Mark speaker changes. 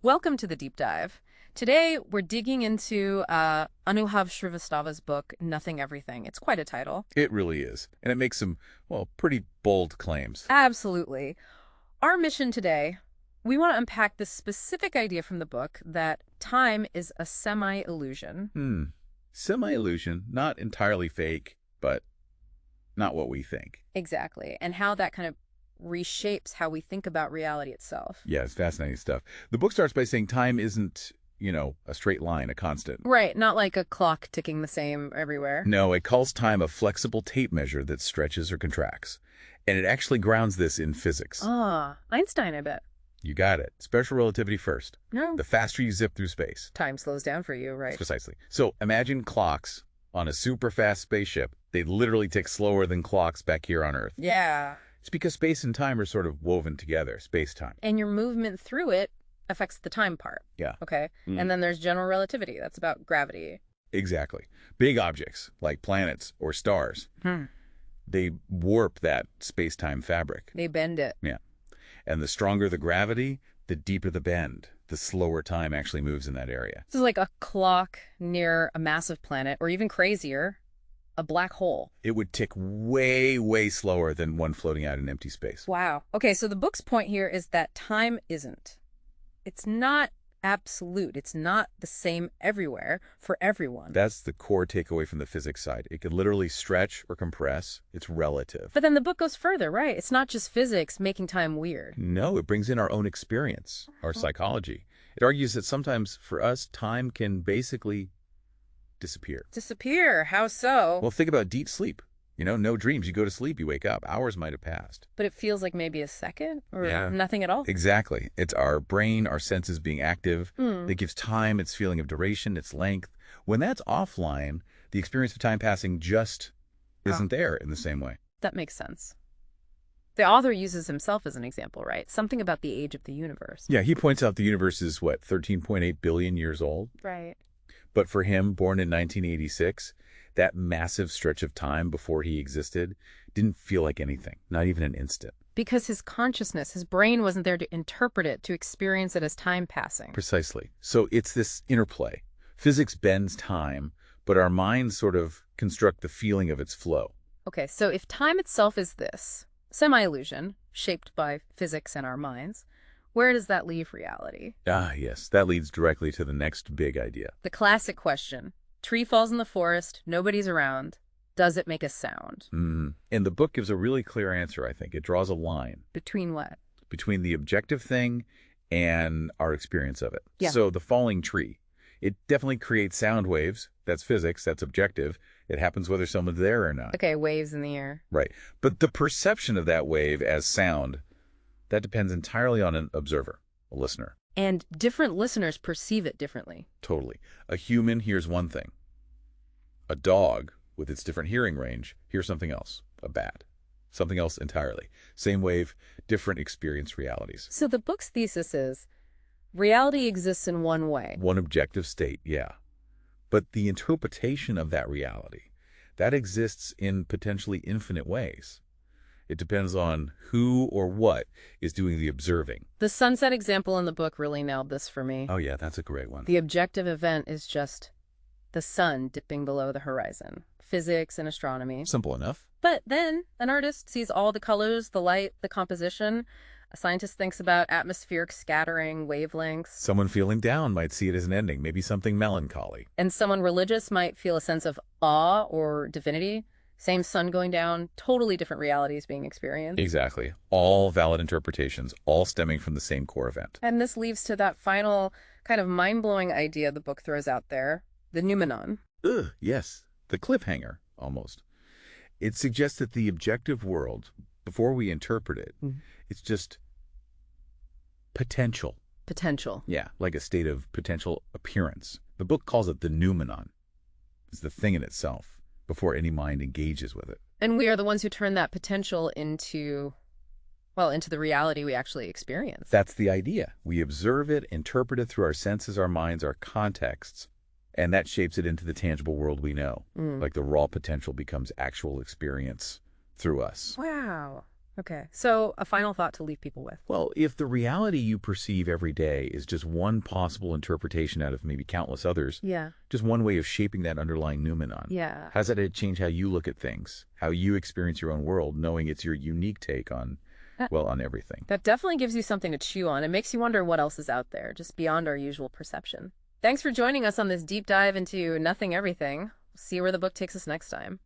Speaker 1: Welcome to the deep dive. Today, we're digging into Anubhav Srivastava's book, Nothing Everything. It's quite a title.
Speaker 2: It really is. And it makes some, well, pretty bold claims.
Speaker 1: Absolutely. Our mission today, we want to unpack this specific idea from the book that time is a semi-illusion.
Speaker 2: Semi-illusion, not entirely fake, but not what we think.
Speaker 1: Exactly. And how that kind of reshapes how we think about reality itself.
Speaker 2: Yeah, it's fascinating stuff. The book starts by saying time isn't, a straight line, a constant.
Speaker 1: Right, not like a clock ticking the same everywhere.
Speaker 2: No, it calls time a flexible tape measure that stretches or contracts. And it actually grounds this in physics.
Speaker 1: Einstein, I bet.
Speaker 2: You got it. Special relativity first.
Speaker 1: No.
Speaker 2: The faster you zip through space.
Speaker 1: Time slows down for you, right?
Speaker 2: Precisely. So imagine clocks on a super fast spaceship. They literally tick slower than clocks back here on Earth.
Speaker 1: Yeah.
Speaker 2: It's because space and time are sort of woven together, space-time.
Speaker 1: And your movement through it affects the time part.
Speaker 2: Yeah.
Speaker 1: Okay. And then there's general relativity. That's about gravity.
Speaker 2: Exactly. Big objects, like planets or stars, they warp that space-time fabric.
Speaker 1: They bend it.
Speaker 2: Yeah. And the stronger the gravity, the deeper the bend, the slower time actually moves in that area.
Speaker 1: This is like a clock near a massive planet, or even crazier, a black hole.
Speaker 2: It would tick way, way slower than one floating out in empty space.
Speaker 1: Wow. Okay, so the book's point here is that time isn't. It's not absolute. It's not the same everywhere for everyone.
Speaker 2: That's the core takeaway from the physics side. It can literally stretch or compress. It's relative.
Speaker 1: But then the book goes further, right? It's not just physics making time weird.
Speaker 2: No, it brings in our own experience, our psychology. It argues that sometimes, for us, time can basically disappear.
Speaker 1: Disappear? How so?
Speaker 2: Well, think about deep sleep. No dreams. You go to sleep, you wake up. Hours might have passed.
Speaker 1: But it feels like maybe a second or
Speaker 2: Yeah.
Speaker 1: nothing at all.
Speaker 2: Exactly. It's our brain, our senses being active that gives time its feeling of duration, its length. When that's offline, the experience of time passing just isn't there in the same way.
Speaker 1: That makes sense. The author uses himself as an example, right? Something about the age of the universe.
Speaker 2: Yeah, he points out the universe is, 13.8 billion years old?
Speaker 1: Right.
Speaker 2: But for him, born in 1986, that massive stretch of time before he existed didn't feel like anything, not even an instant.
Speaker 1: Because his consciousness, his brain wasn't there to interpret it, to experience it as time passing.
Speaker 2: Precisely. So it's this interplay. Physics bends time, but our minds sort of construct the feeling of its flow.
Speaker 1: Okay, so if time itself is this semi-illusion, shaped by physics and our minds, where does that leave reality?
Speaker 2: Ah, yes. That leads directly to the next big idea.
Speaker 1: The classic question. Tree falls in the forest, nobody's around. Does it make a sound?
Speaker 2: And the book gives a really clear answer, I think. It draws a line
Speaker 1: Between what?
Speaker 2: between the objective thing and our experience of it.
Speaker 1: Yeah.
Speaker 2: So the falling tree, it definitely creates sound waves. That's physics. That's objective. It happens whether someone's there or not.
Speaker 1: Okay, waves in the air.
Speaker 2: Right. But the perception of that wave as sound, that depends entirely on an observer, a listener.
Speaker 1: And different listeners perceive it differently.
Speaker 2: Totally. A human hears one thing. A dog, with its different hearing range, hears something else. A bat. Something else entirely. Same wave, different experience realities.
Speaker 1: So the book's thesis is reality exists in one way.
Speaker 2: One objective state, yeah. But the interpretation of that reality, that exists in potentially infinite ways. It depends on who or what is doing the observing.
Speaker 1: The sunset example in the book really nailed this for me.
Speaker 2: Oh, yeah, that's a great one.
Speaker 1: The objective event is just the sun dipping below the horizon. Physics and astronomy.
Speaker 2: Simple enough.
Speaker 1: But then an artist sees all the colors, the light, the composition. A scientist thinks about atmospheric scattering, wavelengths.
Speaker 2: Someone feeling down might see it as an ending, maybe something melancholy.
Speaker 1: And someone religious might feel a sense of awe or divinity. Same sun going down, totally different realities being experienced.
Speaker 2: Exactly. All valid interpretations, all stemming from the same core event.
Speaker 1: And this leads to that final kind of mind-blowing idea the book throws out there, the Noumenon.
Speaker 2: Ugh, yes. The cliffhanger, almost. It suggests that the objective world, before we interpret it, it's just potential.
Speaker 1: Potential.
Speaker 2: Yeah, like a state of potential appearance. The book calls it the Noumenon. It's the thing in itself, before any mind engages with it.
Speaker 1: And we are the ones who turn that potential into the reality we actually experience.
Speaker 2: That's the idea. We observe it, interpret it through our senses, our minds, our contexts, and that shapes it into the tangible world we know. Like the raw potential becomes actual experience through us.
Speaker 1: Wow. Okay, so a final thought to leave people with.
Speaker 2: Well, if the reality you perceive every day is just one possible interpretation out of maybe countless others,
Speaker 1: Yeah.
Speaker 2: just one way of shaping that underlying noumenon,
Speaker 1: Yeah.
Speaker 2: how does that change how you look at things, how you experience your own world, knowing it's your unique take on,
Speaker 1: That,
Speaker 2: well, on everything?
Speaker 1: that definitely gives you something to chew on. It makes you wonder what else is out there, just beyond our usual perception. Thanks for joining us on this deep dive into Nothing Everything. See where the book takes us next time.